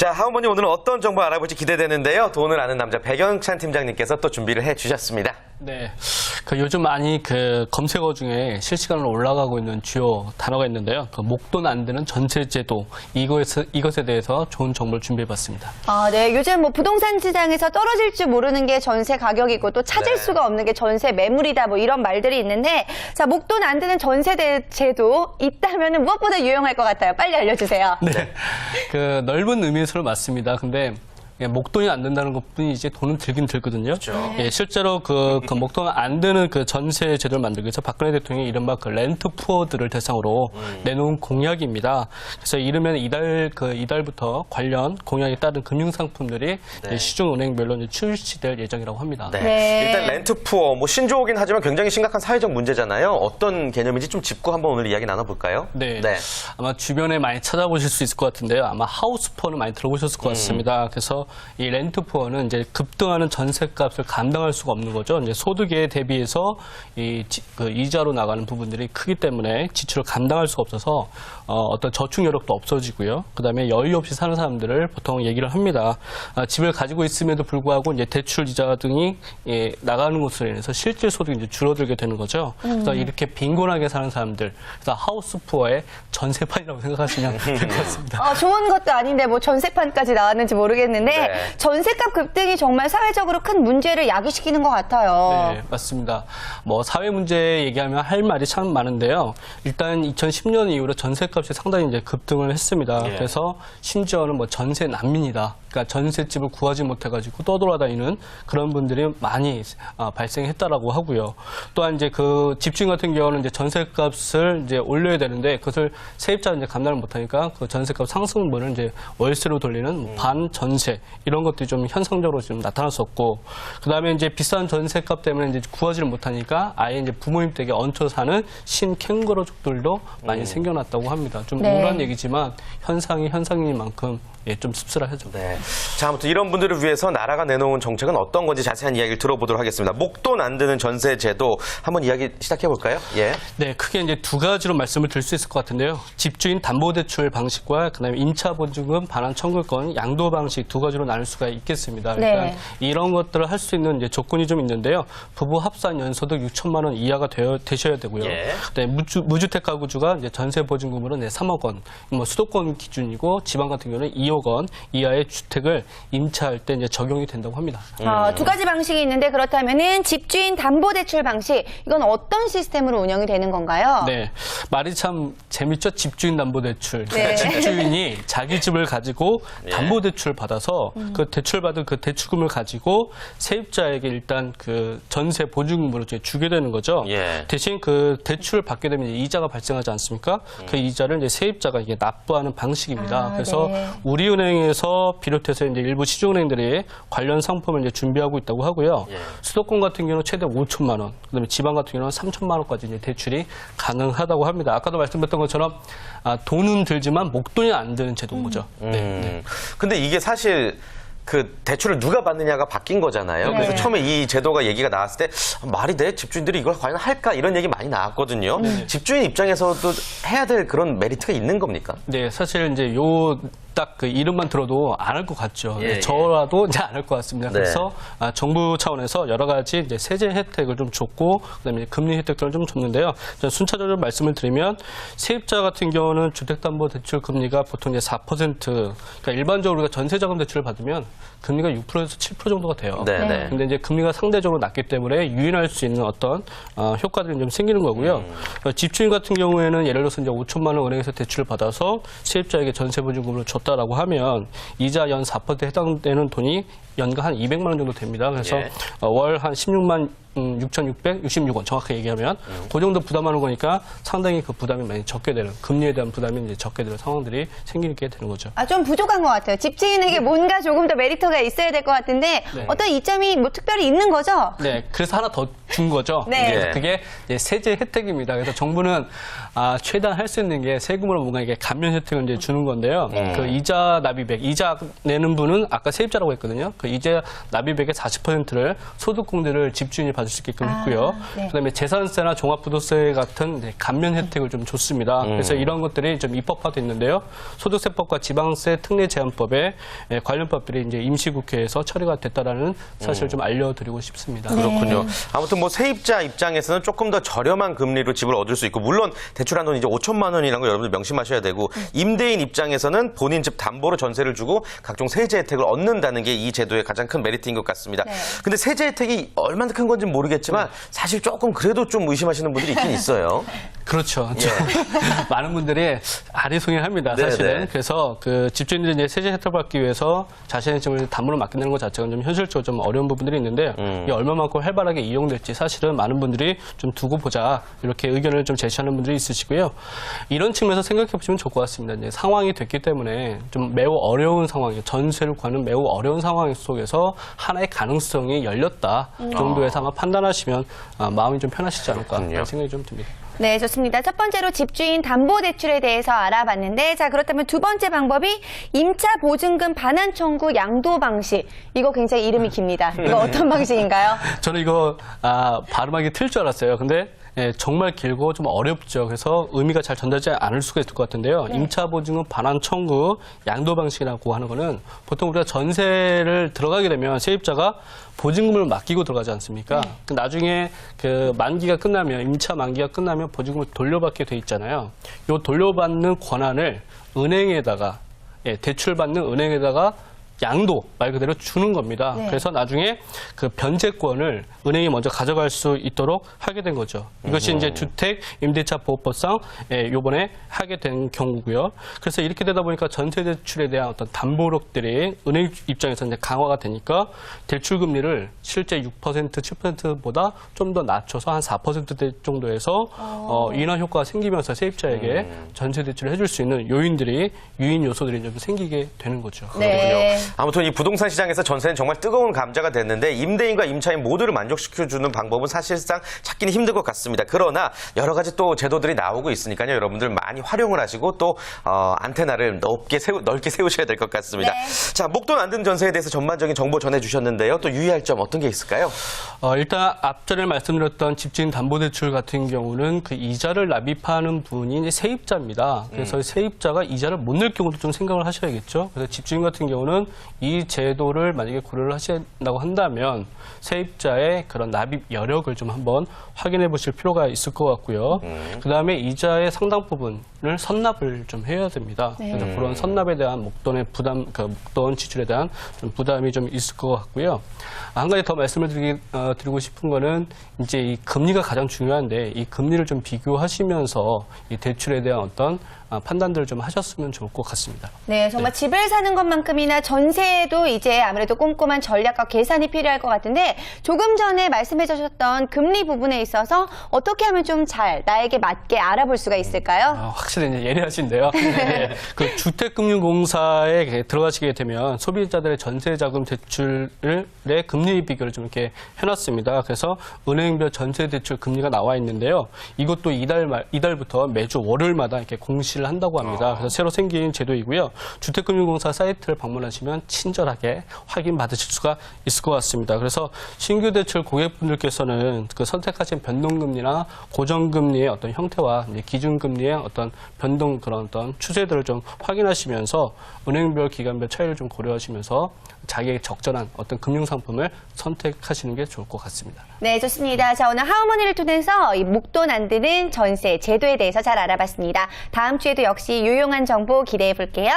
자, 하우머니 오늘은 어떤 정보 알아볼지 기대되는데요. 돈을 아는 남자 백영찬 팀장님께서 또 준비를 해주셨습니다. 네, 요즘 많이 검색어 중에 실시간으로 올라가고 있는 주요 단어가 있는데요. 목돈 안 드는 전세제도 이것에 대해서 좋은 정보를 준비해봤습니다. 네, 요즘 부동산 시장에서 떨어질 줄 모르는 게 전세 가격이고 또 찾을 수가 없는 게 전세 매물이다 이런 말들이 있는데 자, 목돈 안 드는 전세제도 있다면 무엇보다 유용할 것 같아요. 빨리 알려주세요. 네, 넓은 의미에서는 맞습니다. 근데 목돈이 안 된다는 것뿐이지 돈은 들긴 들거든요. 그렇죠. 예, 실제로 목돈 안 드는 전세 제도를 만들기 위해서 박근혜 대통령이 이른바 렌트 푸어들을 대상으로 내놓은 공약입니다. 그래서 이르면 이달부터 관련 공약에 따른 금융 상품들이 시중 은행별로 출시될 예정이라고 합니다. 네. 일단 렌트 푸어 신조어긴 하지만 굉장히 심각한 사회적 문제잖아요. 어떤 개념인지 좀 짚고 한번 오늘 이야기 나눠볼까요? 네. 아마 주변에 많이 찾아보실 수 있을 것 같은데요. 아마 하우스 푸어는 많이 들어보셨을 것 같습니다. 그래서 이 렌트 푸어는 이제 급등하는 전세값을 감당할 수가 없는 거죠. 이제 소득에 대비해서 이자로 나가는 부분들이 크기 때문에 지출을 감당할 수가 없어서 어떤 저축 여력도 없어지고요. 그다음에 여유 없이 사는 사람들을 보통 얘기를 합니다. 집을 가지고 있음에도 불구하고 이제 대출 이자 등이 나가는 것으로 인해서 실질 소득이 이제 줄어들게 되는 거죠. 그래서 이렇게 빈곤하게 사는 사람들, 그래서 하우스 푸어의 전세판이라고 생각하시면 될 것 같습니다. 좋은 것도 아닌데 전세판까지 나왔는지 모르겠는데 전세값 급등이 정말 사회적으로 큰 문제를 야기시키는 것 같아요. 네, 맞습니다. 사회 문제 얘기하면 할 말이 참 많은데요. 일단 2010년 이후로 전세값이 상당히 이제 급등을 했습니다. 그래서 심지어는 전세 난민이다. 그러니까 전셋집을 구하지 못해가지고 떠돌아다니는 그런 분들이 많이 발생했다라고 하고요. 또한 이제 집주인 같은 경우는 이제 전세값을 이제 올려야 되는데 그것을 세입자가 이제 감당을 못하니까 그 전세값 상승분을 이제 월세로 돌리는 반전세 이런 것들이 좀 현상적으로 좀 나타났었고, 그 다음에 이제 비싼 전세값 때문에 이제 구하지를 못하니까 아예 이제 부모님 댁에 얹혀 사는 신캥거루족들도 많이 생겨났다고 합니다. 좀 우울한 얘기지만 현상인 만큼 좀 씁쓸하죠. 네. 자, 아무튼 이런 분들을 위해서 나라가 내놓은 정책은 어떤 건지 자세한 이야기를 들어보도록 하겠습니다. 목돈 안 드는 전세 제도 한번 이야기 시작해 볼까요? 네, 크게 이제 두 가지로 말씀을 드릴 수 있을 것 같은데요. 집주인 담보대출 방식과 그다음에 임차보증금 반환 청구권 양도 방식 두 가지로 나눌 수가 있겠습니다. 일단 이런 것들을 할 수 있는 이제 조건이 좀 있는데요. 부부 합산 연소득 6천만 원 이하가 되셔야 되고요. 그다음에 무주택 가구주가 이제 전세 보증금으로 3억 원, 수도권 기준이고 지방 같은 경우는 2억 원 이하의 주택을 임차할 때 이제 적용이 된다고 합니다. 두 가지 방식이 있는데 그렇다면은 집주인 담보대출 방식 이건 어떤 시스템으로 운영이 되는 건가요? 네, 말이 참 재밌죠. 집주인 담보대출. 그러니까 집주인이 자기 집을 가지고 담보대출을 받아서 그 대출받은 그 대출금을 가지고 세입자에게 일단 전세 보증금으로 주게 되는 거죠. 대신 그 대출을 받게 되면 이자가 발생하지 않습니까? 그 이자를 이제 세입자가 이게 납부하는 방식입니다. 그래서 우리은행에서 비롯해서 이제 일부 시중은행들이 관련 상품을 이제 준비하고 있다고 하고요. 수도권 같은 경우는 최대 5천만 원, 그다음에 지방 같은 경우는 3천만 원까지 이제 대출이 가능하다고 합니다. 아까도 말씀드렸던 것처럼 돈은 들지만 목돈이 안 드는 제도인 거죠. 근데 이게 사실 대출을 누가 받느냐가 바뀐 거잖아요. 그래서 처음에 이 제도가 얘기가 나왔을 때 말이 돼? 집주인들이 이걸 과연 할까? 이런 얘기 많이 나왔거든요. 집주인 입장에서도 해야 될 그런 메리트가 있는 겁니까? 네, 사실 이제 딱 이름만 들어도 안 할 것 같죠. 저라도 이제 안 할 것 같습니다. 그래서 정부 차원에서 여러 가지 이제 세제 혜택을 좀 줬고, 그다음에 금리 혜택들을 좀 줬는데요. 순차적으로 말씀을 드리면 세입자 같은 경우는 주택담보대출 금리가 보통 이제 4%, 그러니까 일반적으로 우리가 전세자금 대출을 받으면 금리가 6%에서 7% 정도가 돼요. 근데 이제 금리가 상대적으로 낮기 때문에 유인할 수 있는 어떤 효과들이 좀 생기는 거고요. 집주인 같은 경우에는 예를 들어서 이제 5천만 원 은행에서 대출을 받아서 세입자에게 전세 보증금을 줬다라고 하면 이자 연 4%에 해당되는 돈이 연간 한 200만 원 정도 됩니다. 그래서 월 한 16만 6,666원 정확하게 얘기하면 그 정도 부담하는 거니까 상당히 그 부담이 많이 적게 되는, 금리에 대한 부담이 이제 적게 되는 상황들이 생기게 되는 거죠. 좀 부족한 것 같아요. 집주인에게 뭔가 조금 더 메리트가 있어야 될 것 같은데 어떤 이점이 특별히 있는 거죠? 네, 그래서 하나 더 준 거죠. 그래서 그게 이제 세제 혜택입니다. 그래서 정부는 최대한 할 수 있는 게 세금으로 뭔가 이게 감면 혜택을 이제 주는 건데요. 그 이자 납입액, 이자 내는 분은 아까 세입자라고 했거든요. 그 이자 납입액의 40%를 소득공제를 집주인이 받을 받을 수 있게끔 했고요. 네. 그다음에 재산세나 종합부동세 같은 이제 감면 혜택을 좀 줬습니다. 그래서 이런 것들이 좀 입법화됐는데요. 소득세법과 지방세 특례 제한법에 관련 법들이 이제 임시국회에서 처리가 됐다라는 사실을 좀 알려드리고 싶습니다. 그렇군요. 아무튼 뭐 세입자 입장에서는 조금 더 저렴한 금리로 집을 얻을 수 있고, 물론 대출 한도는 이제 5천만 원이라는 거 여러분들 명심하셔야 되고, 임대인 입장에서는 본인 집 담보로 전세를 주고 각종 세제 혜택을 얻는다는 게 이 제도의 가장 큰 메리트인 것 같습니다. 네. 근데 세제 혜택이 얼마나 큰 건지는 모르겠지만 사실 조금 그래도 좀 의심하시는 분들이 있긴 있어요. 그렇죠. 많은 분들이 아리송해합니다. 네, 사실은. 네. 그래서 그 집주인들이 이제 세제 혜택을 받기 위해서 자신의 집을 담보로 맡긴다는 것 자체가 좀 현실적으로 좀 어려운 부분들이 있는데 이게 얼마만큼 활발하게 이용될지 사실은 많은 분들이 좀 두고 보자 이렇게 의견을 좀 제시하는 분들이 있으시고요. 이런 측면에서 생각해 보시면 좋을 것 같습니다. 이제 상황이 됐기 때문에 좀 매우 어려운 상황이에요. 전세를 구하는 매우 어려운 상황 속에서 하나의 가능성이 열렸다 정도에서 아마 판단하시면 마음이 좀 편하시지 않을까 그렇군요. 그런 생각이 좀 듭니다. 네, 좋습니다. 첫 번째로 집주인 담보대출에 대해서 알아봤는데, 자, 그렇다면 두 번째 방법이 임차 보증금 반환 청구 양도 방식. 이거 굉장히 이름이 깁니다. 이거 어떤 방식인가요? 저는 이거 발음하기 틀 줄 알았어요. 근데 정말 길고 좀 어렵죠. 그래서 의미가 잘 전달되지 않을 수가 있을 것 같은데요. 임차 보증금 반환 청구 양도 방식이라고 하는 거는 보통 우리가 전세를 들어가게 되면 세입자가 보증금을 맡기고 들어가지 않습니까? 그 나중에 그 만기가 끝나면 임차 만기가 끝나면 보증금을 돌려받게 돼 있잖아요. 이 돌려받는 권한을 은행에다가 대출받는 은행에다가 양도 말 그대로 주는 겁니다. 네. 그래서 나중에 그 변제권을 은행이 먼저 가져갈 수 있도록 하게 된 거죠. 이것이 이제 주택 임대차 보호법상 요번에 하게 된 경우고요. 그래서 이렇게 되다 보니까 전세 대출에 대한 어떤 담보력들이 은행 입장에서 이제 강화가 되니까 대출 금리를 실제 6% 7%보다 좀 더 낮춰서 한 4%대 정도에서 인하 효과가 생기면서 세입자에게 전세 대출을 해줄 수 있는 요인들이 유인 요소들이 좀 생기게 되는 거죠. 네. 아무튼 이 부동산 시장에서 전세는 정말 뜨거운 감자가 됐는데 임대인과 임차인 모두를 만족시켜주는 방법은 사실상 찾기는 힘들 것 같습니다. 그러나 여러 가지 또 제도들이 나오고 있으니까요. 여러분들 많이 활용을 하시고 또 안테나를 넓게 세우셔야 될 것 같습니다. 네. 자, 목돈 안 드는 전세에 대해서 전반적인 정보 전해주셨는데요. 또 유의할 점 어떤 게 있을까요? 일단 앞전에 말씀드렸던 집주인 담보대출 같은 경우는 그 이자를 납입하는 분이 이제 세입자입니다. 그래서 세입자가 이자를 못 낼 경우도 좀 생각을 하셔야겠죠. 그래서 집주인 같은 경우는 이 제도를 만약에 고려를 하신다고 한다면 세입자의 그런 납입 여력을 좀 한번 확인해 보실 필요가 있을 것 같고요. 그다음에 이자의 상당 부분을 선납을 좀 해야 됩니다. 그래서 그런 선납에 대한 목돈의 부담, 그 목돈 지출에 대한 좀 부담이 좀 있을 것 같고요. 한 가지 더 말씀을 드리고 싶은 거는 이제 이 금리가 가장 중요한데 이 금리를 좀 비교하시면서 이 대출에 대한 어떤 판단들을 좀 하셨으면 좋을 것 같습니다. 네, 정말 집을 사는 것만큼이나 전세도 이제 아무래도 꼼꼼한 전략과 계산이 필요할 것 같은데 조금 전에 말씀해 주셨던 금리 부분에 있어서 어떻게 하면 좀 잘 나에게 맞게 알아볼 수가 있을까요? 확실히 이제 예리하신데요. 네. 그 주택금융공사에 들어가시게 되면 소비자들의 전세자금 대출의 금리 비교를 좀 이렇게 해놨습니다. 그래서 은행별 전세대출 금리가 나와 있는데요. 이것도 이달부터 매주 월요일마다 이렇게 공시를 한다고 합니다. 그래서 새로 생긴 제도이고요. 주택금융공사 사이트를 방문하시면 친절하게 확인 받으실 수가 있을 것 같습니다. 그래서 신규 대출 고객분들께서는 그 선택하신 변동금리나 고정금리의 어떤 형태와 이제 기준금리의 어떤 변동 그런 어떤 추세들을 좀 확인하시면서 은행별 기간별 차이를 좀 고려하시면서 자기에게 적절한 어떤 금융상품을 선택하시는 게 좋을 것 같습니다. 네, 좋습니다. 자, 오늘 하우머니를 통해서 이 목돈 안 드는 전세 제도에 대해서 잘 알아봤습니다. 다음 주에도 역시 유용한 정보 기대해 볼게요.